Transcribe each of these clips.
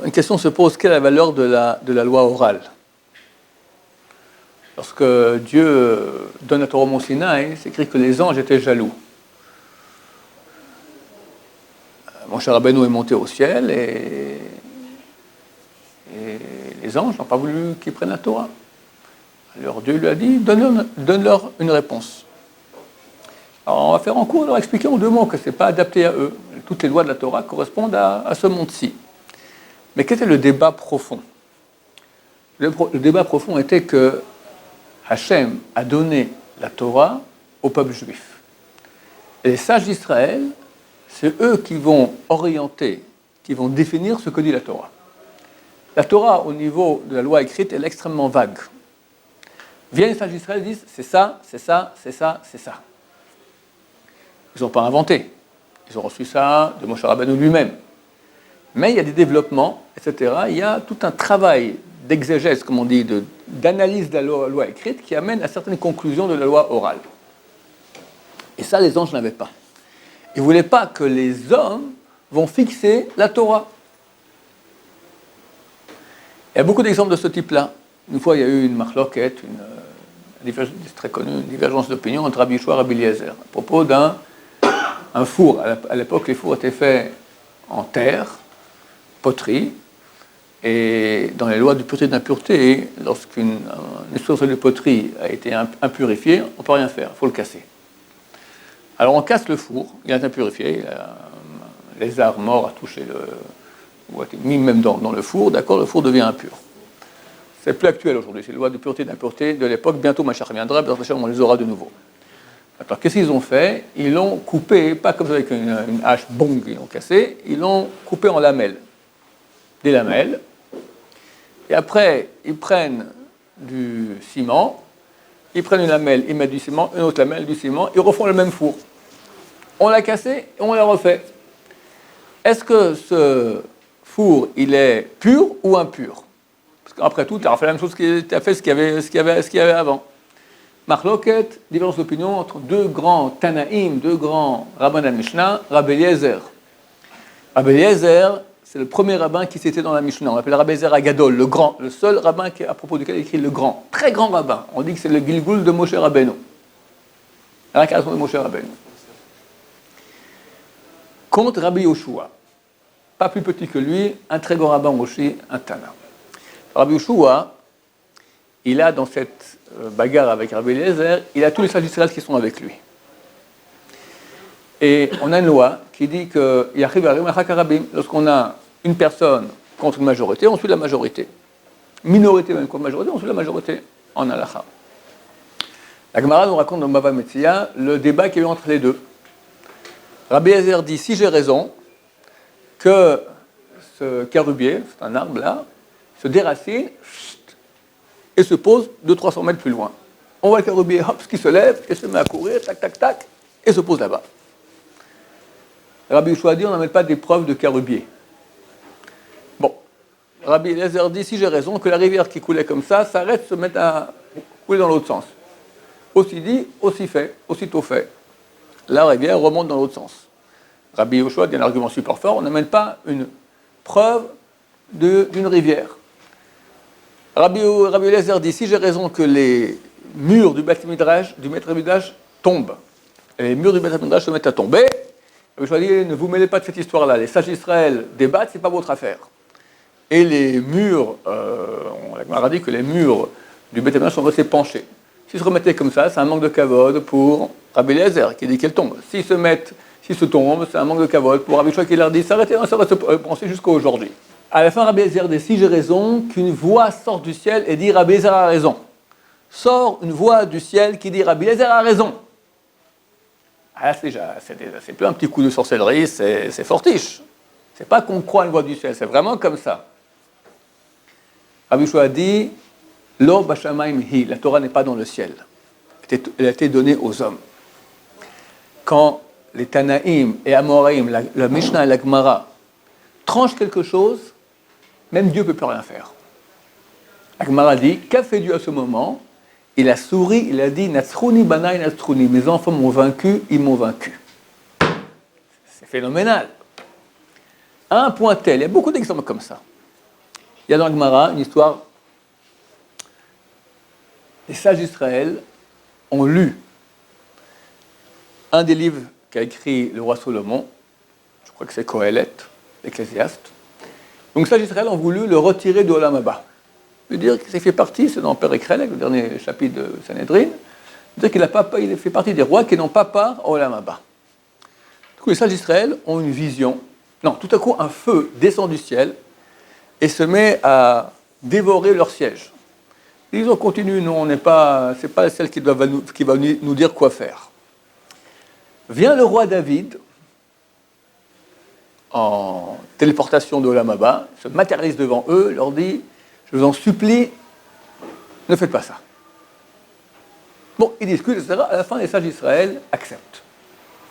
une question se pose, quelle est la valeur de la loi orale? Lorsque Dieu donne la Torah au Mont Sinaï, c'est écrit que les anges étaient jaloux. Moshe Rabbeinu est monté au ciel et les anges n'ont pas voulu qu'ils prennent la Torah. Alors Dieu lui a dit, donne-leur une réponse. Alors on va faire en cours, leur expliquer en 2 mots que ce n'est pas adapté à eux. Toutes les lois de la Torah correspondent à ce monde-ci. Mais quel était le débat profond? Le débat profond était que Hachem a donné la Torah au peuple juif. Et les sages d'Israël, c'est eux qui vont orienter, qui vont définir ce que dit la Torah. La Torah, au niveau de la loi écrite, elle est extrêmement vague. Viennent les sages d'Israël et disent, c'est ça, c'est ça, c'est ça, c'est ça. Ils n'ont pas inventé. Ils ont reçu ça de Moshe Rabbeinu lui-même. Mais il y a des développements, etc. Il y a tout un travail d'exégèse, comme on dit, d'analyse de la loi écrite qui amène à certaines conclusions de la loi orale. Et ça, les anges n'avaient pas. Ils ne voulaient pas que les hommes vont fixer la Torah. Il y a beaucoup d'exemples de ce type-là. Une fois, il y a eu une marloquette, c'est très connu, une divergence d'opinion entre Rabbi Yehoshua et Rabbi Eliezer à propos d'un four. À l'époque, les fours étaient faits en terre, poterie, et dans les lois de pureté et d'impureté, lorsqu'une ustensile de poterie a été impurifiée, on ne peut rien faire, il faut le casser. Alors on casse le four, il est impurifié, les lézard mort a touché ou a été mis même dans le four, d'accord, le four devient impur. C'est plus actuel aujourd'hui, c'est les lois de pureté et d'impureté de l'époque, bientôt Mashiach reviendra, on les aura de nouveau. Alors qu'est-ce qu'ils ont fait? Ils l'ont coupé, pas comme ça avec une hache, bong, ils l'ont cassé, ils l'ont coupé en lamelles. Des lamelles. Et après, ils prennent du ciment, ils prennent une lamelle, ils mettent du ciment, une autre lamelle, du ciment, ils refont le même four. On l'a cassé et on l'a refait. Est-ce que ce four, il est pur ou impur? Parce qu'après tout, tu as fait la même chose, tu as fait ce qu'il y avait avant. Marloquet, différence d'opinion entre 2 grands Tanaïm, 2 grands rabbins de la Mishnah, Rabbi Eliezer. Rabbi Eliezer, c'est le premier rabbin qui s'était dans la Mishnah. On l'appelle Rabbi Eliezer Agadol, le grand, le seul rabbin à propos duquel il écrit le grand, très grand rabbin. On dit que c'est le Gilgul de Moshe Rabbeinu, l'incarnation de Moshe Rabbeinu. Contre Rabbi Yehoshua, pas plus petit que lui, un très grand rabbin aussi, un Tana. Rabbi Yehoshua, il a dans cette bagarre avec Rabbi Eliezer, il a tous les sages d'Israël qui sont avec lui. Et on a une loi qui dit que lorsqu'on a une personne contre une majorité, on suit la majorité. Minorité même contre majorité, on suit la majorité en halakha. La Gemara nous raconte dans Bava Metzia le débat qu'il y a eu entre les deux. Rabbi Eliezer dit, si j'ai raison, que ce carubier, c'est un arbre là, se déracine et se pose 200-300 mètres plus loin. On voit le carubier, hop, qui se lève et se met à courir, tac, tac, tac, et se pose là-bas. Rabbi Yehoshua dit, on n'amène pas des preuves de carubier. Bon, Rabbi Eliezer dit, si j'ai raison, que la rivière qui coulait comme ça s'arrête, se met à couler dans l'autre sens. Aussi dit, aussi fait, aussitôt fait. La rivière remonte dans l'autre sens. Rabbi Yehoshua dit un argument super fort, on n'amène pas une preuve d'une rivière. Rabbi Eliezer dit, si j'ai raison que les murs du Beth Midrash tombent, et les murs du Beth Midrash se mettent à tomber, Rabbi Yehoshua dit, ne vous mêlez pas de cette histoire-là, les sages d'Israël débattent, c'est pas votre affaire. Et les murs, on a dit que les murs du Beth Midrash sont restés penchés. S'ils se remettaient comme ça, c'est un manque de kavod pour Rabbi Eliezer qui dit qu'elles tombent. S'ils se tombent, c'est un manque de kavod pour Rabbi Yehoshua qui leur dit, s'arrêtez, ça va se pencher jusqu'à aujourd'hui. À la fin, Rabbi Eliezer dit, si j'ai raison, qu'une voix sort du ciel et dit Rabbi Eliezer a raison. Sort une voix du ciel qui dit Rabbi Eliezer a raison. Ah, c'est plus un petit coup de sorcellerie, c'est fortiche. C'est pas qu'on croit une voix du ciel, c'est vraiment comme ça. Rabbi Yehoshua dit, Lo bashamayim hi, la Torah n'est pas dans le ciel. Elle a été donnée aux hommes. Quand les Tanaïm et Amoraïm, la Mishnah et la Gemara, tranchent quelque chose, même Dieu ne peut plus rien faire. La Gemara dit, qu'a fait Dieu à ce moment? Il a souri, il a dit, Natsruni banai natsruni, mes enfants m'ont vaincu, ils m'ont vaincu. C'est phénoménal. À un point tel, il y a beaucoup d'exemples comme ça. Il y a dans la Gemara une histoire. Les sages d'Israël ont lu un des livres qu'a écrit le roi Salomon, je crois que c'est Kohelet, l'Ecclésiaste. Donc les sages d'Israël ont voulu le retirer de Olam Haba. Je veux dire que ça fait partie, c'est dans Père Ekhelek, le dernier chapitre de Sanhedrin, dire qu'il fait partie des rois qui n'ont pas part au Olam Haba. Du coup, les sages d'Israël ont une vision. Non, tout à coup, un feu descend du ciel et se met à dévorer leur siège. Ils ont continué, nous, c'est pas celle qui va nous dire quoi faire. Vient le roi David, en téléportation de Olam Haba, se matérialise devant eux, leur dit, je vous en supplie, ne faites pas ça. Bon, ils discutent, etc. À la fin, les sages d'Israël acceptent.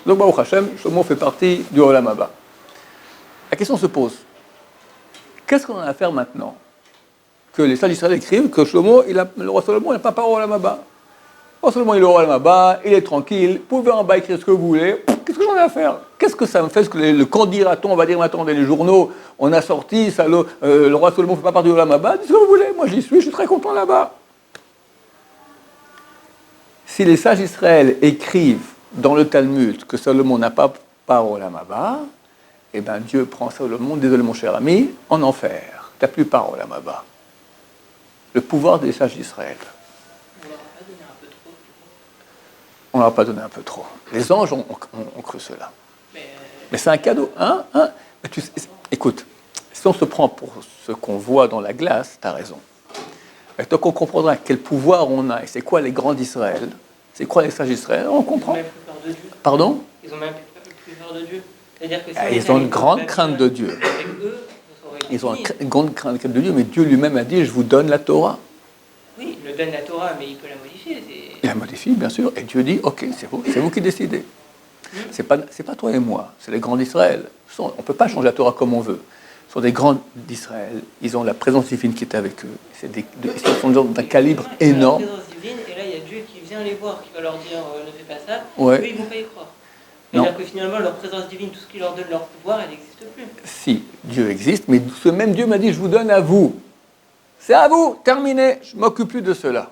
Donc, Baruch Hashem, Shlomo fait partie du Olam Haba. La question se pose, qu'est-ce qu'on a à faire maintenant que les sages d'Israël écrivent que Shlomo, le roi Salomon n'a pas part au Olam Haba. Le roi Salomon, il est au Olam Haba, il est tranquille, vous pouvez en bas écrire ce que vous voulez. Qu'est-ce que j'en ai à faire? Qu'est-ce que ça me fait? Ce que le candidaton, on va dire maintenant dans les journaux, on a sorti, ça, le roi Salomon ne fait pas partie du Olam Haba, dites ce que vous voulez, moi j'y suis, je suis très content là-bas. Si les sages d'Israël écrivent dans le Talmud que Salomon n'a pas part au Olam Haba, eh bien Dieu prend Salomon, désolé mon cher ami, en enfer. Tu n'as plus part au Olam Haba. Le pouvoir des sages d'Israël. On ne leur a pas donné un peu trop. Les anges ont cru cela. Mais c'est un cadeau. Mais écoute, si on se prend pour ce qu'on voit dans la glace, tu as raison. Et donc on comprendra quel pouvoir on a et c'est quoi les grands d'Israël, c'est quoi les sages d'Israël, on comprend. Ils ont même plus peur de Dieu. Pardon? Ils ont même plus peur de Dieu. C'est-à-dire que ils ont une grande crainte de Dieu. Ils ont une grande crainte de Dieu, mais Dieu lui-même a dit, je vous donne la Torah. Oui, il me donne la Torah, mais il peut la modifier. Il la modifie, bien sûr, et Dieu dit, ok, c'est vous qui décidez. C'est pas toi et moi, c'est les grands d'Israël. On ne peut pas changer la Torah comme on veut. Ce sont des grands d'Israël, ils ont la présence divine qui est avec eux. Ils sont d'un calibre énorme. La présence divine, et là il y a Dieu qui vient les voir, qui va leur dire ne fais pas ça, ouais. Eux ils ne vont pas y croire. C'est-à-dire que finalement leur présence divine, tout ce qui leur donne leur pouvoir, elle n'existe plus. Si, Dieu existe, mais ce même Dieu m'a dit je vous donne à vous. C'est à vous, terminé, je ne m'occupe plus de cela.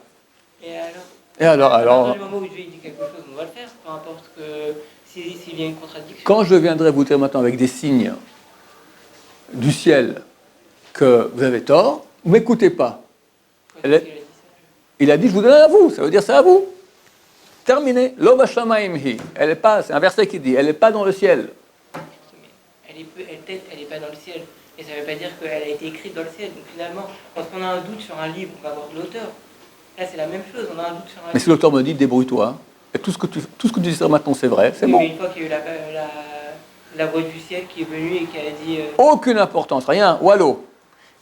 Et alors à partir du moment où Dieu dit quelque chose, on va le faire, peu importe s'il y a une contradiction. Quand je viendrai vous dire maintenant avec des signes du ciel que vous avez tort, ne m'écoutez pas. Il a dit je vous donne à vous, ça veut dire c'est à vous. Terminé. Lo b'shamayim hi. Elle est pas, c'est un verset qui dit, elle n'est pas dans le ciel. Elle est pas dans le ciel. Et ça ne veut pas dire qu'elle a été écrite dans le ciel. Donc finalement, quand on a un doute sur un livre, on va voir l'auteur. Là, c'est la même chose. On a un doute sur un livre. Mais si l'auteur me dit, débrouille-toi, et tout ce que tu dis maintenant, c'est vrai, c'est bon. Mais une fois qu'il y a eu la voix du ciel qui est venue et qui a dit... Aucune importance, rien. Wallo.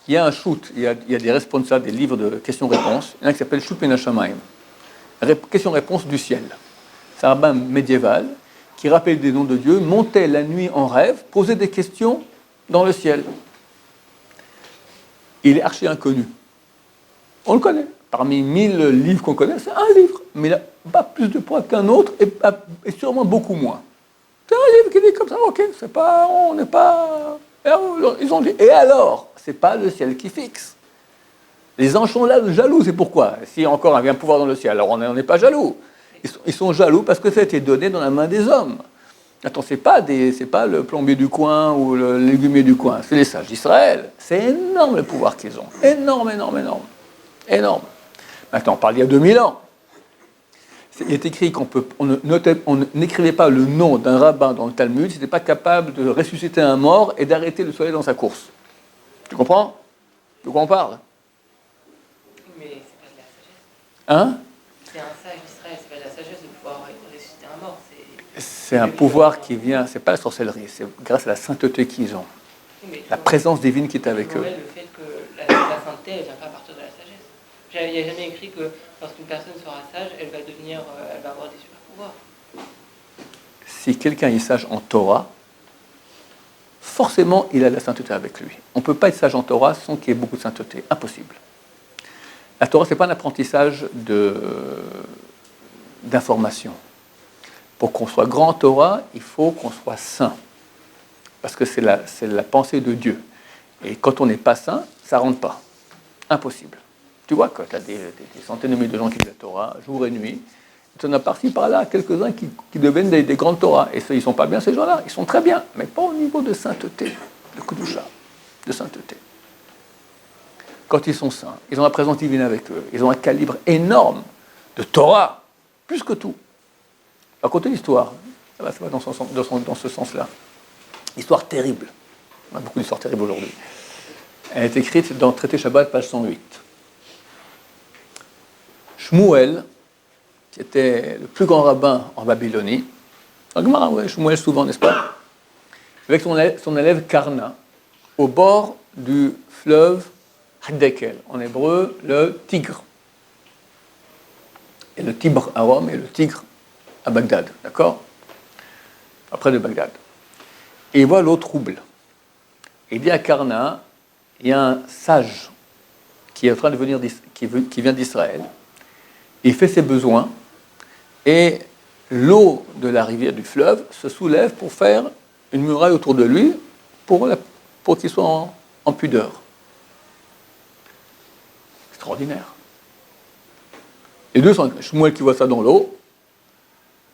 Il y a un shoot, il y a des responsables des livres de questions-réponses. Il y en a un qui s'appelle Shoot Menashamayim. Question-réponse du ciel. C'est un rabbin médiéval qui rappelle des noms de Dieu, montait la nuit en rêve, posait des questions dans le ciel. Il est archi inconnu. On le connaît. Parmi 1000 livres qu'on connaît, c'est un livre. Mais il n'a pas plus de poids qu'un autre et sûrement beaucoup moins. C'est un livre qui dit comme ça, ok, c'est pas, on n'est pas... Ils ont dit, et alors, c'est pas le ciel qui fixe. Les anges sont là jaloux, c'est pourquoi. Si encore un pouvoir dans le ciel, alors on n'est pas jaloux. Ils sont jaloux parce que ça a été donné dans la main des hommes. Attends, c'est pas le plombier du coin ou le légumier du coin, c'est les sages d'Israël. C'est énorme le pouvoir qu'ils ont. Énorme. Maintenant, on parle il y a 2000 ans. Il est écrit qu'on n'écrivait pas le nom d'un rabbin dans le Talmud s'il n'était pas capable de ressusciter un mort et d'arrêter le soleil dans sa course. Tu comprends? De quoi on parle? Mais c'est pas de la sagesse. Hein? C'est un sage d'Israël, c'est pas de la sagesse de pouvoir ressusciter un mort. C'est un pouvoir qui vient, c'est pas la sorcellerie, c'est grâce à la sainteté qu'ils ont. Oui, la présence divine qui est avec eux. Le fait que la sainteté, elle ne vient pas à partir de la sagesse. Il n'y a jamais écrit que lorsqu'une personne sera sage, elle va avoir des super pouvoirs. Si quelqu'un est sage en Torah, forcément il a la sainteté avec lui. On ne peut pas être sage en Torah sans qu'il y ait beaucoup de sainteté. Impossible. La Torah, ce n'est pas un apprentissage d'information. Pour qu'on soit grand en Torah, il faut qu'on soit saint. Parce que c'est la pensée de Dieu. Et quand on n'est pas saint, ça ne rentre pas. Impossible. Tu vois, quand tu as des centaines de milliers de gens qui lisent la Torah, jour et nuit, tu en as par-ci, par-là, quelques-uns qui deviennent des grandes Torahs. Et ça, ils ne sont pas bien, ces gens-là. Ils sont très bien, mais pas au niveau de sainteté, de Kedusha, de sainteté. Quand ils sont saints, ils ont la présence divine avec eux, ils ont un calibre énorme de Torah, plus que tout. À côté de l'histoire, ça va dans ce sens-là. Histoire terrible. On a beaucoup d'histoires terribles aujourd'hui. Elle est écrite dans le traité Shabbat, page 108. Shmuel, qui était le plus grand rabbin en Babylonie, Shmuel souvent, n'est-ce pas, avec son élève Karna, au bord du fleuve Haddekel, en hébreu, le Tigre. Et le Tibre à Rome et le Tigre à Bagdad, d'accord? Après de Bagdad. Et il voit l'eau trouble. Il dit à Karna, il y a un sage qui est en train de venir, qui vient d'Israël. Il fait ses besoins et l'eau de la rivière du fleuve se soulève pour faire une muraille autour de lui pour qu'il soit en pudeur. Extraordinaire. Les deux sont Shmuel qui voit ça dans l'eau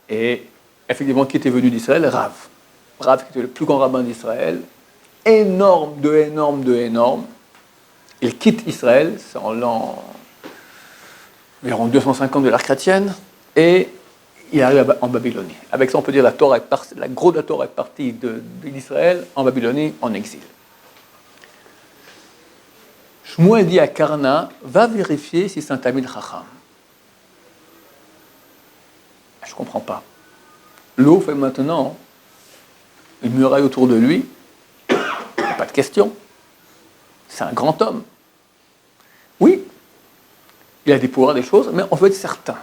et effectivement qui était venu d'Israël, Rav. Rav qui était le plus grand rabbin d'Israël, énorme. Il quitte Israël, c'est en l'an environ 250 de l'ère chrétienne, et il arrive en Babylonie. Avec ça, on peut dire la Torah la gros de la Torah est partie d'Israël en Babylonie, en exil. Shmuel dit à Karna, va vérifier si c'est un Talmid Chacham. Je ne comprends pas. L'eau fait maintenant une muraille autour de lui, il n'y a pas de question. C'est un grand homme. Oui, il a des pouvoirs, des choses, mais on veut être certain.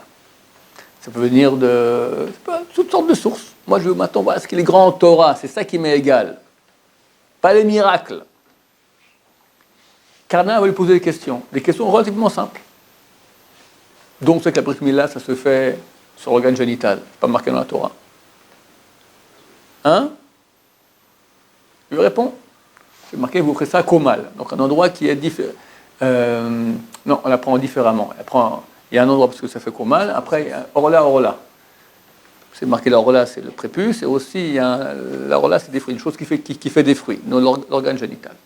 Ça peut venir de toutes sortes de sources. Moi, je veux maintenant voir ce qu'il est grand en Torah, c'est ça qui m'est égal. Pas les miracles. Karna va lui poser des questions relativement simples. Donc, c'est que la brit mila, ça se fait sur l'organe génital, pas marqué dans la Torah. Hein? Il lui répond. C'est marqué, vous ferez ça komal. Donc, un endroit qui est différent. Non, on l'apprend différemment. Il y a un endroit parce que ça fait komal, après, il y a orla. C'est marqué l'orla, c'est le prépuce, et aussi, l'orla, c'est des fruits, une chose qui fait des fruits, l'organe génital.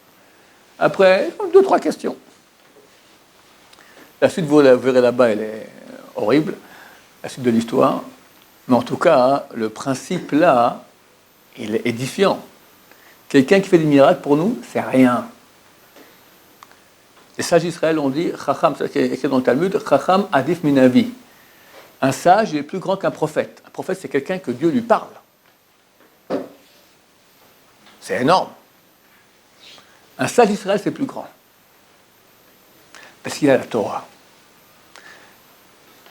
Après, 2-3 questions. La suite, vous la verrez là-bas, elle est horrible, la suite de l'histoire. Mais en tout cas, le principe là, il est édifiant. Quelqu'un qui fait des miracles, pour nous, c'est rien. Les sages d'Israël ont dit, Chacham, c'est écrit dans le Talmud, Chacham adif minavi. Un sage, il est plus grand qu'un prophète. Un prophète, c'est quelqu'un que Dieu lui parle. C'est énorme. Un sage d'Israël, c'est plus grand. Parce qu'il a la Torah.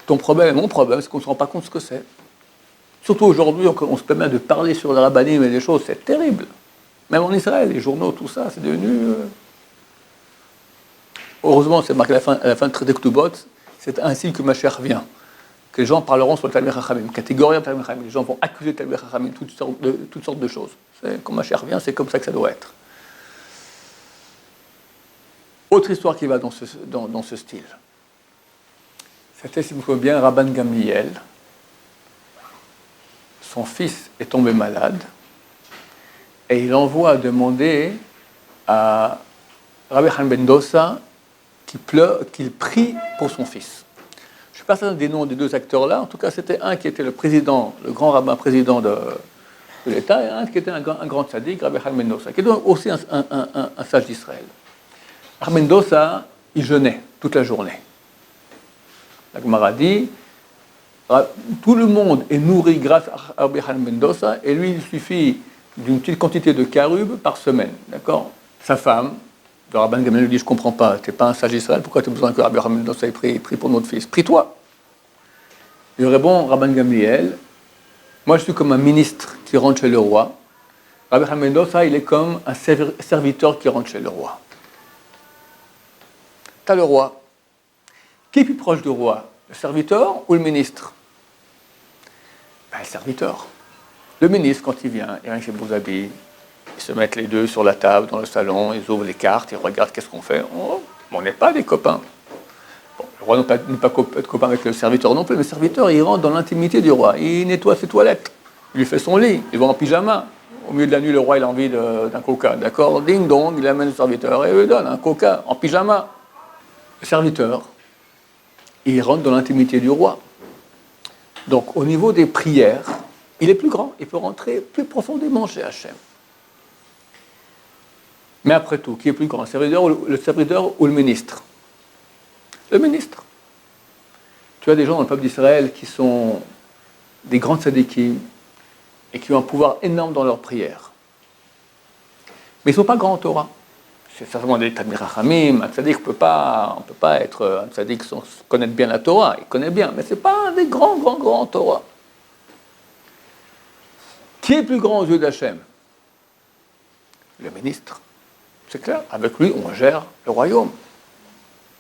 Ton problème et mon problème, c'est qu'on ne se rend pas compte de ce que c'est. Surtout aujourd'hui, on se permet de parler sur le rabbanim et des choses, c'est terrible. Même en Israël, les journaux, tout ça, c'est devenu... Heureusement, c'est marqué à la fin de traité Ktubot, c'est ainsi que Mashiach vient. Que les gens parleront sur le Talmid Chachamim, catégorie de Talmid Chachamim. Les gens vont accuser le Talmid Chachamim, toutes sortes de choses. Quand Mashiach vient, c'est comme ça que ça doit être. Autre histoire qui va dans ce style. C'était, si vous voulez bien, Rabban Gamliel. Son fils est tombé malade et il envoie demander à Rabbi Han ben Dosa qu'il prie pour son fils. Je ne sais pas certain des noms des deux acteurs-là. En tout cas, c'était un qui était le grand rabbin président de l'État, et un qui était un grand tzaddik, Rabbi Han ben Dosa, qui était aussi un sage d'Israël. Rabbi Ben Dosa, il jeûnait toute la journée. La Gemara dit, tout le monde est nourri grâce à Rabbi Han ben Dosa, et lui, il suffit d'une petite quantité de carub par semaine. D'accord? Sa femme, le Rabban Gamliel lui dit, je ne comprends pas, tu n'es pas un sage d'Israël, pourquoi tu as besoin que Rabbi Han ben Dosa prie pour notre fils? Prie-toi. Il répond, Rabban Gamliel, moi je suis comme un ministre qui rentre chez le roi. Rabbi Han ben Dosa, il est comme un serviteur qui rentre chez le roi. Tu as le roi. Qui est plus proche du roi? Le serviteur ou le ministre? Le serviteur. Le ministre, quand il vient avec ses beaux habits, Ils se mettent les deux sur la table, dans le salon, ils ouvrent les cartes, ils regardent qu'est-ce qu'on fait. Oh, on n'est pas des copains. Bon, le roi n'est pas être copain avec le serviteur non plus, mais le serviteur, il rentre dans l'intimité du roi. Il nettoie ses toilettes, il lui fait son lit, il va en pyjama. Au milieu de la nuit, le roi, il a envie d'un coca. D'accord? Ding dong, il amène le serviteur et il lui donne un coca en pyjama. Le serviteur, il rentre dans l'intimité du roi. Donc, au niveau des prières, il est plus grand, il peut rentrer plus profondément chez Hachem. Mais après tout, qui est plus grand, le serviteur ou le ministre? Le ministre. Tu as des gens dans le peuple d'Israël qui sont des grands tzadikim et qui ont un pouvoir énorme dans leurs prières. Mais ils ne sont pas grands en Torah. C'est certainement des Talmidei Chachamim. Un tzadik, on ne peut pas être un tzadik sans connaître bien la Torah. Il connaît bien, mais ce n'est pas des grands en Torah. Qui est plus grand aux yeux d'Hachem? Le ministre. C'est clair, avec lui, on gère le royaume.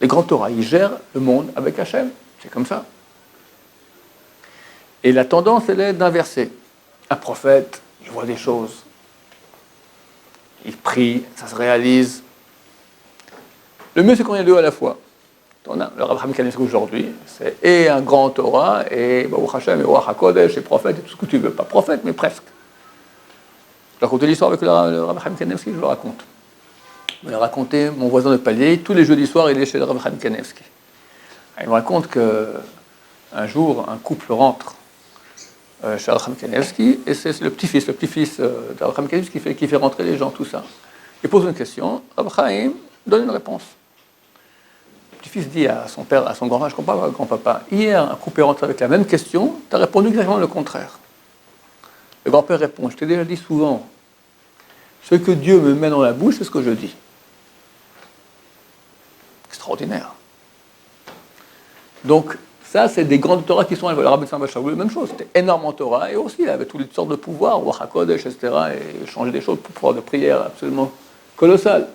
Les grands Torah, ils gèrent le monde avec Hachem. C'est comme ça. Et la tendance, elle est d'inverser. Un prophète, il voit des choses. Il prie, ça se réalise. Le mieux, c'est qu'on ait deux à la fois. On a le Rav Chaim Kanievsky aujourd'hui, c'est et un grand Torah, et Baruch Hashem, et Ruach HaKodesh, et prophète, et tout ce que tu veux. Pas prophète, mais presque. Je raconte l'histoire avec le Rav Chaim Kanievsky, je le raconte. Je vais raconter mon voisin de palier. Tous les jeudis soirs, il est chez le Rav Chaim Kanievsky. Il me raconte qu'un jour, un couple rentre chez le Rav Chaim Kanievsky, et c'est le petit-fils de Rav Chaim Kanievsky qui fait rentrer les gens, tout ça. Il pose une question, Rav Chaim donne une réponse. Le petit-fils dit à son père, à son grand-père, je comprends pas, grand-papa, hier, un couple est rentré avec la même question, tu as répondu exactement le contraire. Le grand-père répond, je t'ai déjà dit souvent, ce que Dieu me met dans la bouche, c'est ce que je dis. Extraordinaire. Donc, ça, c'est des grandes Torah qui sont le Rabbi Tzemach Shaul, la même chose. C'était énorme en Torah, et aussi, il avait toutes sortes de pouvoirs, Ruach HaKodesh, etc., et changer des choses, pouvoir de prière absolument colossal.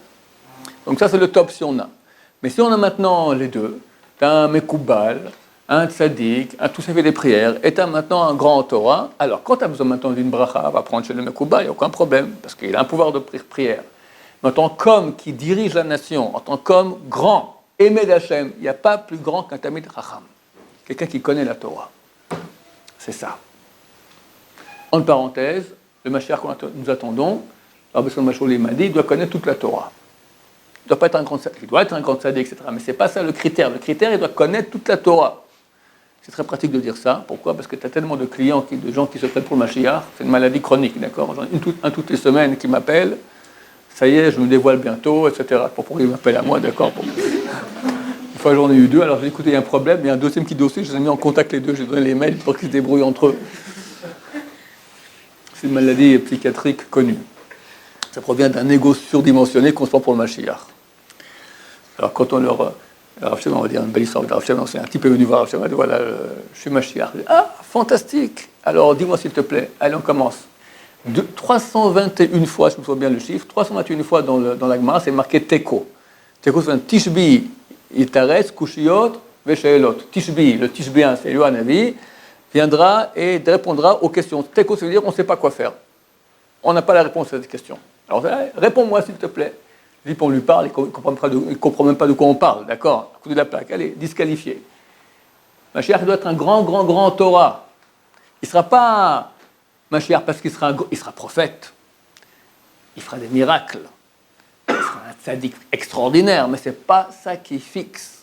Donc ça, c'est le top si on a. Mais si on a maintenant les deux, tu as un Mekoubal, un Tzadik, un tout ça fait des prières, et tu as maintenant un grand en Torah, alors quand tu as besoin maintenant d'une bracha, va prendre chez le Mekoubal, il n'y a aucun problème, parce qu'il a un pouvoir de prière. Mais en tant qu'homme qui dirige la nation, en tant qu'homme grand, aimé d'Hachem, il n'y a pas plus grand qu'un Talmid Chacham. Quelqu'un qui connaît la Torah. C'est ça. En parenthèse, le Mashiach que nous attendons, Rabbi Tzemach Shaul m'a dit, il doit connaître toute la Torah. Il doit pas être un grand tzaddik, il doit être un grand tzaddik, etc. Mais ce n'est pas ça le critère. Le critère, il doit connaître toute la Torah. C'est très pratique de dire ça. Pourquoi? Parce que tu as tellement de clients, de gens qui se prennent pour le Mashiach. C'est une maladie chronique, d'accord? J'en ai un toutes les semaines qui m'appelle. Ça y est, je me dévoile bientôt, etc. Pourquoi il m'appelle à moi, d'accord? Une fois, j'en ai eu deux. Alors, j'ai dit, écoutez, il y a un problème. Il y a un deuxième qui dossier. Je les ai mis en contact les deux. J'ai donné les mails pour qu'ils se débrouillent entre eux. C'est une maladie psychiatrique connue. Ça provient d'un égo surdimensionné qu'on se prend pour le Mashiach. Alors, quand on leur... Rav Sheva, on va dire une belle histoire de Rav Sheva, c'est un type est venu voir Rav Sheva, voilà, je suis Mashiach. Ah, fantastique! Alors, dis-moi s'il te plaît. Allez, on commence. 321 fois, je me souviens bien le chiffre, 321 fois dans la Gemara, c'est marqué Teko. Teko, c'est un Tishbi, Itares, Kushiyot, Vesheelot. Tishbi, le Tishbien, c'est Yohan Navi, viendra et répondra aux questions. Teko, ça veut dire on ne sait pas quoi faire. On n'a pas la réponse à cette question. Alors, réponds-moi s'il te plaît. On lui parle, il ne comprend même pas de quoi on parle, d'accord? À côté de la plaque, allez, disqualifié. Mashiach doit être un grand Torah. Il ne sera pas Mashiach parce qu'il sera prophète. Il fera des miracles. Il sera un tzaddik extraordinaire, mais ce n'est pas ça qui fixe.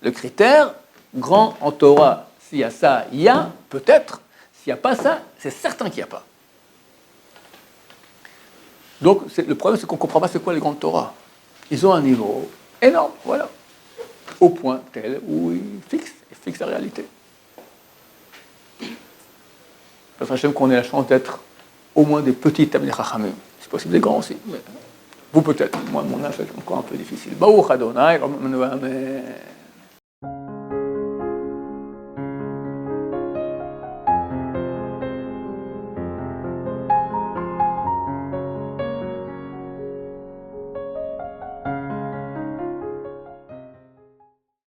Le critère, grand en Torah. S'il y a ça, il y a, peut-être. S'il n'y a pas ça, c'est certain qu'il n'y a pas. Donc, le problème, c'est qu'on ne comprend pas c'est quoi les grandes Torah. Ils ont un niveau énorme, voilà. Au point tel où ils fixent la réalité. Parce que qu'on ait la chance d'être au moins des petits Talmidei Chachamim. C'est possible des grands aussi. Mais vous peut-être. Moi, mon âge, c'est encore un peu difficile. Baruch Adonai, Amen.